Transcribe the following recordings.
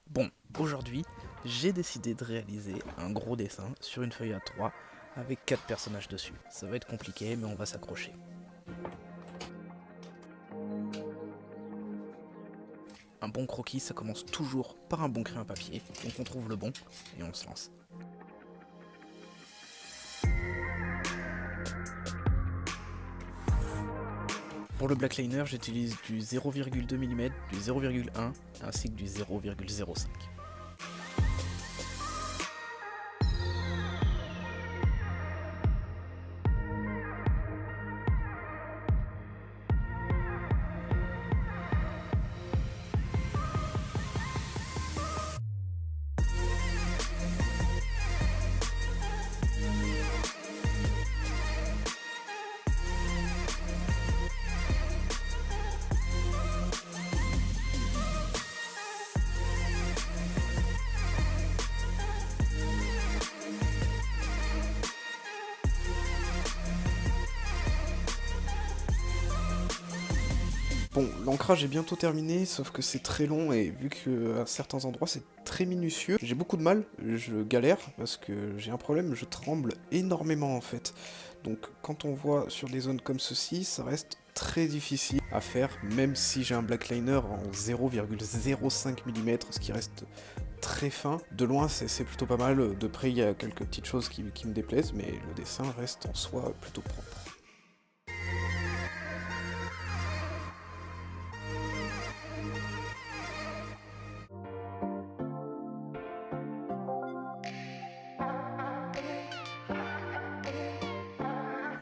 Bon, aujourd'hui, j'ai décidé de réaliser un gros dessin sur une feuille A3 avec 4 personnages dessus. Ça va être compliqué, mais on va s'accrocher. Un bon croquis, ça commence toujours par un bon crayon papier, donc on trouve le bon et on se lance. Pour le black liner, j'utilise du 0,2 mm, du 0,1 ainsi que du 0,05. Bon, l'ancrage est bientôt terminé, sauf que c'est très long et vu qu'à certains endroits c'est très minutieux, j'ai beaucoup de mal, je galère parce que j'ai un problème, je tremble énormément en fait. Donc quand on voit sur des zones comme ceci, ça reste très difficile à faire, même si j'ai un black liner en 0,05 mm, ce qui reste très fin. De loin c'est plutôt pas mal, de près il y a quelques petites choses qui me déplaisent, mais le dessin reste en soi plutôt propre.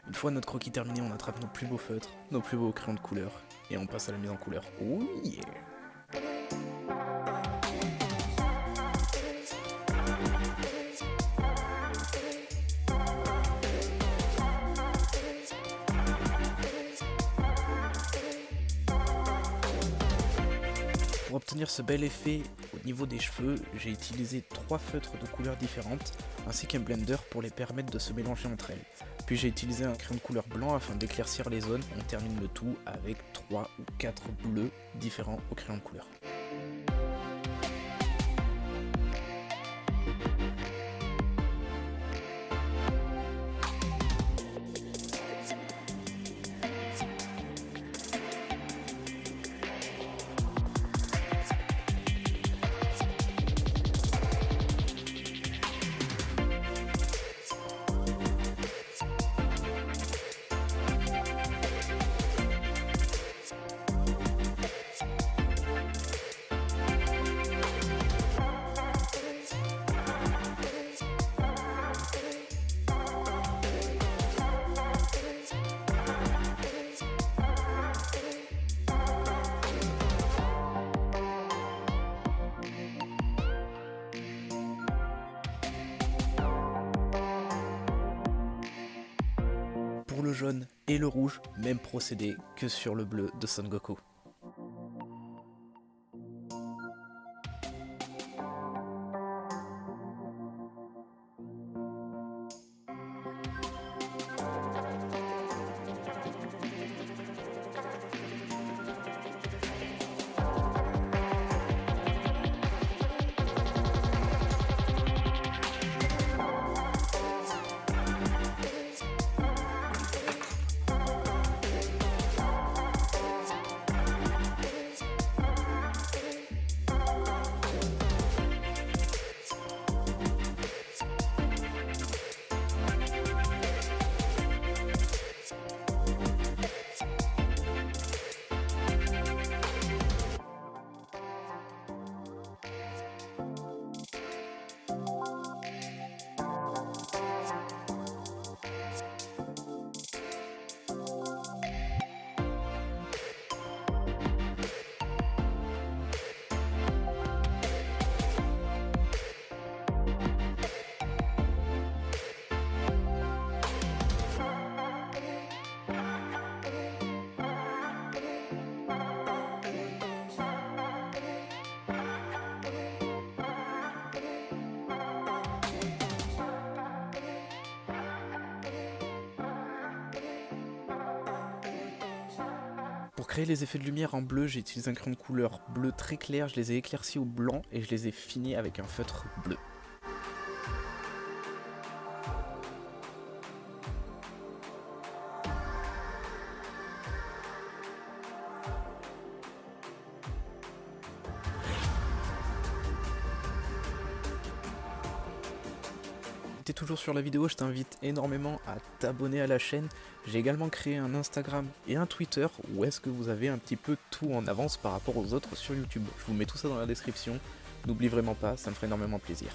Une fois notre croquis terminé, on attrape nos plus beaux feutres, nos plus beaux crayons de couleur, et on passe à la mise en couleur. Oh yeah! Pour obtenir ce bel effet au niveau des cheveux, j'ai utilisé 3 feutres de couleurs différentes, ainsi qu'un blender pour les permettre de se mélanger entre elles. Puis j'ai utilisé un crayon de couleur blanc afin d'éclaircir les zones. On termine le tout avec 3 ou 4 bleus différents au crayon de couleur. Pour le jaune et le rouge, même procédé que sur le bleu de Son Goku. créer les effets de lumière en bleu, j'ai utilisé un crayon de couleur bleu très clair, je les ai éclaircis au blanc et je les ai finis avec un feutre bleu. Si t'es toujours sur la vidéo, je t'invite énormément à t'abonner à la chaîne. J'ai également créé un Instagram et un Twitter où est-ce que vous avez un petit peu tout en avance par rapport aux autres sur YouTube. Je vous mets tout ça dans la description. N'oublie vraiment pas, ça me ferait énormément plaisir.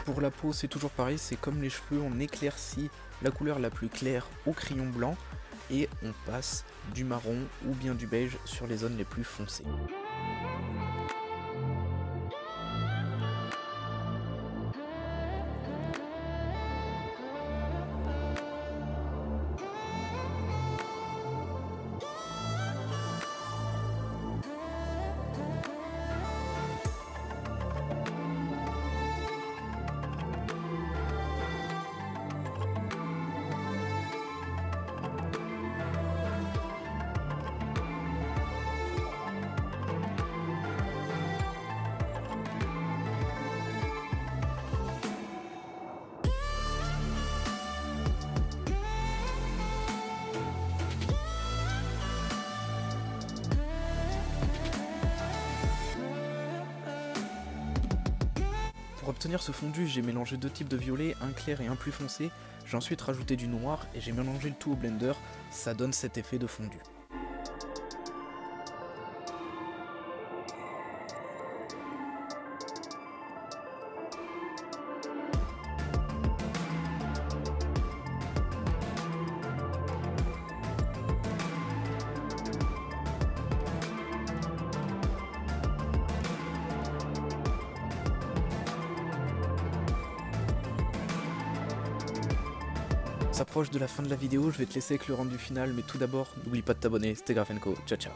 Pour la peau, c'est toujours pareil, c'est comme les cheveux, on éclaircit la couleur la plus claire au crayon blanc et on passe du marron ou bien du beige sur les zones les plus foncées. Pour obtenir ce fondu, j'ai mélangé deux types de violet, un clair et un plus foncé. J'ai ensuite rajouté du noir et j'ai mélangé le tout au blender, ça donne cet effet de fondu. On s'approche de la fin de la vidéo, je vais te laisser avec le rendu final, mais tout d'abord, n'oublie pas de t'abonner, c'était Graphenko, ciao ciao.